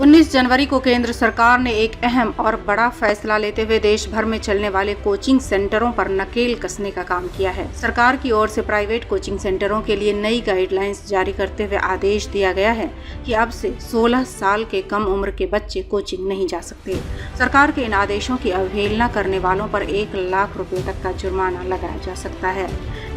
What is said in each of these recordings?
19 जनवरी को केंद्र सरकार ने एक अहम और बड़ा फैसला लेते हुए देश भर में चलने वाले कोचिंग सेंटरों पर नकेल कसने का काम किया है। सरकार की ओर से प्राइवेट कोचिंग सेंटरों के लिए नई गाइडलाइंस जारी करते हुए आदेश दिया गया है कि अब से 16 साल के कम उम्र के बच्चे कोचिंग नहीं जा सकते। सरकार के इन आदेशों की अवहेलना करने वालों पर 1 लाख रुपए तक का जुर्माना लगाया जा सकता है।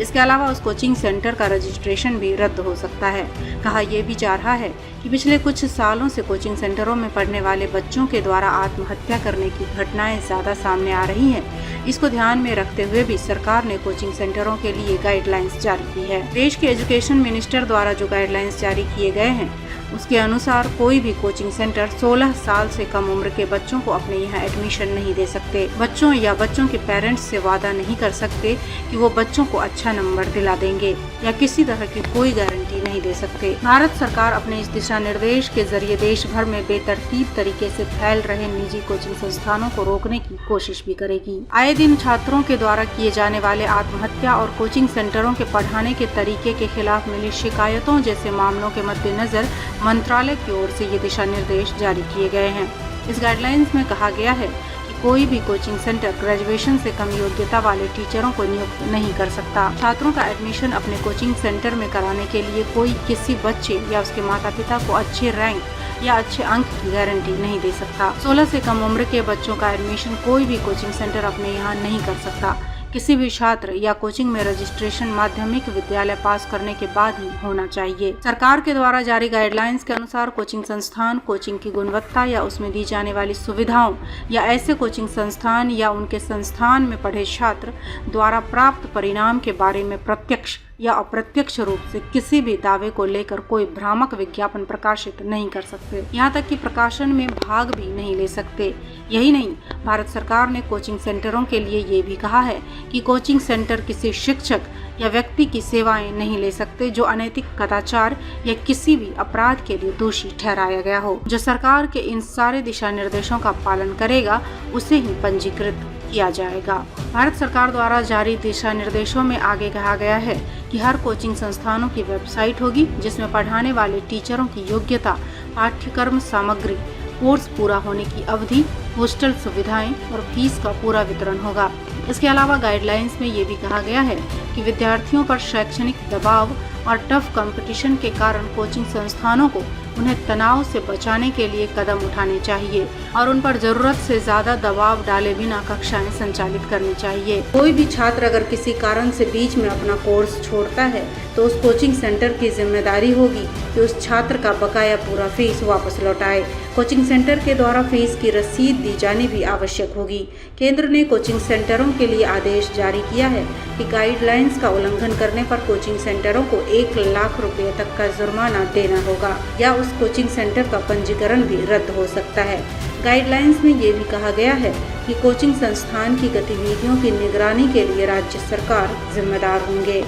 इसके अलावा उस कोचिंग सेंटर का रजिस्ट्रेशन भी रद्द हो सकता है। कहा यह भी जा रहा है कि पिछले कुछ सालों से कोचिंग सेंटरों में पढ़ने वाले बच्चों के द्वारा आत्महत्या करने की घटनाएं ज्यादा सामने आ रही हैं। इसको ध्यान में रखते हुए भी सरकार ने कोचिंग सेंटरों के लिए गाइडलाइंस जारी की है। देश के एजुकेशन मिनिस्टर द्वारा जो गाइडलाइंस जारी किए गए हैं उसके अनुसार कोई भी कोचिंग सेंटर 16 साल से कम उम्र के बच्चों को अपने यहाँ एडमिशन नहीं दे सकते। बच्चों या बच्चों के पेरेंट्स से वादा नहीं कर सकते कि वो बच्चों को अच्छा नंबर दिला देंगे या किसी तरह की कोई गारंटी नहीं दे सकते। भारत सरकार अपने इस दिशा निर्देश के जरिए देश भर में बेतरतीब तरीके से फैल रहे निजी कोचिंग संस्थानों को रोकने की कोशिश भी करेगी। आए दिन छात्रों के द्वारा किए जाने वाले आत्महत्या और कोचिंग सेंटरों के पढ़ाने के तरीके के खिलाफ मिली शिकायतों जैसे मामलों के मद्देनजर मंत्रालय की ओर से ये दिशा निर्देश जारी किए गए हैं। इस गाइडलाइंस में कहा गया है कि कोई भी कोचिंग सेंटर ग्रेजुएशन से कम योग्यता वाले टीचरों को नियुक्त नहीं कर सकता। छात्रों का एडमिशन अपने कोचिंग सेंटर में कराने के लिए कोई किसी बच्चे या उसके माता पिता को अच्छे रैंक या अच्छे अंक की गारंटी नहीं दे सकता। 16 से कम उम्र के बच्चों का एडमिशन कोई भी कोचिंग सेंटर अपने यहाँ नहीं कर सकता। किसी भी छात्र या कोचिंग में रजिस्ट्रेशन माध्यमिक विद्यालय पास करने के बाद ही होना चाहिए। सरकार के द्वारा जारी गाइडलाइंस के अनुसार कोचिंग संस्थान कोचिंग की गुणवत्ता या उसमें दी जाने वाली सुविधाओं या ऐसे कोचिंग संस्थान या उनके संस्थान में पढ़े छात्र द्वारा प्राप्त परिणाम के बारे में प्रत्यक्ष या अप्रत्यक्ष रूप से किसी भी दावे को लेकर कोई भ्रामक विज्ञापन प्रकाशित नहीं कर सकते। यहाँ तक कि प्रकाशन में भाग भी नहीं ले सकते। यही नहीं, भारत सरकार ने कोचिंग सेंटरों के लिए ये भी कहा है कि कोचिंग सेंटर किसी शिक्षक या व्यक्ति की सेवाएं नहीं ले सकते जो अनैतिक कदाचार या किसी भी अपराध के लिए दोषी ठहराया गया हो। जो सरकार के इन सारे दिशा निर्देशों का पालन करेगा उसे ही पंजीकृत किया जाएगा। भारत सरकार द्वारा जारी दिशा निर्देशों में आगे कहा गया है कि हर कोचिंग संस्थानों की वेबसाइट होगी जिसमें पढ़ाने वाले टीचरों की योग्यता, पाठ्यक्रम सामग्री, कोर्स पूरा होने की अवधि, हॉस्टल सुविधाएं और फीस का पूरा वितरण होगा। इसके अलावा गाइडलाइंस में ये भी कहा गया है कि विद्यार्थियों पर शैक्षणिक दबाव और टफ कंपटीशन के कारण कोचिंग संस्थानों को उन्हें तनाव से बचाने के लिए कदम उठाने चाहिए और उन पर जरूरत से ज्यादा दबाव डाले बिना कक्षाएं संचालित करनी चाहिए। कोई भी छात्र अगर किसी कारण से बीच में अपना कोर्स छोड़ता है तो उस कोचिंग सेंटर की जिम्मेदारी होगी कि उस छात्र का बकाया पूरा फीस वापस लौटाए। कोचिंग सेंटर के द्वारा फीस की रसीद दी जानी भी आवश्यक होगी। केंद्र ने कोचिंग सेंटरों के लिए आदेश जारी किया है कि गाइडलाइंस का उल्लंघन करने पर कोचिंग सेंटरों को 1 लाख रुपए तक का जुर्माना देना होगा या उस कोचिंग सेंटर का पंजीकरण भी रद्द हो सकता है। गाइडलाइंस में ये भी कहा गया है कि कोचिंग संस्थान की गतिविधियों की निगरानी के लिए राज्य सरकार जिम्मेदार होंगे।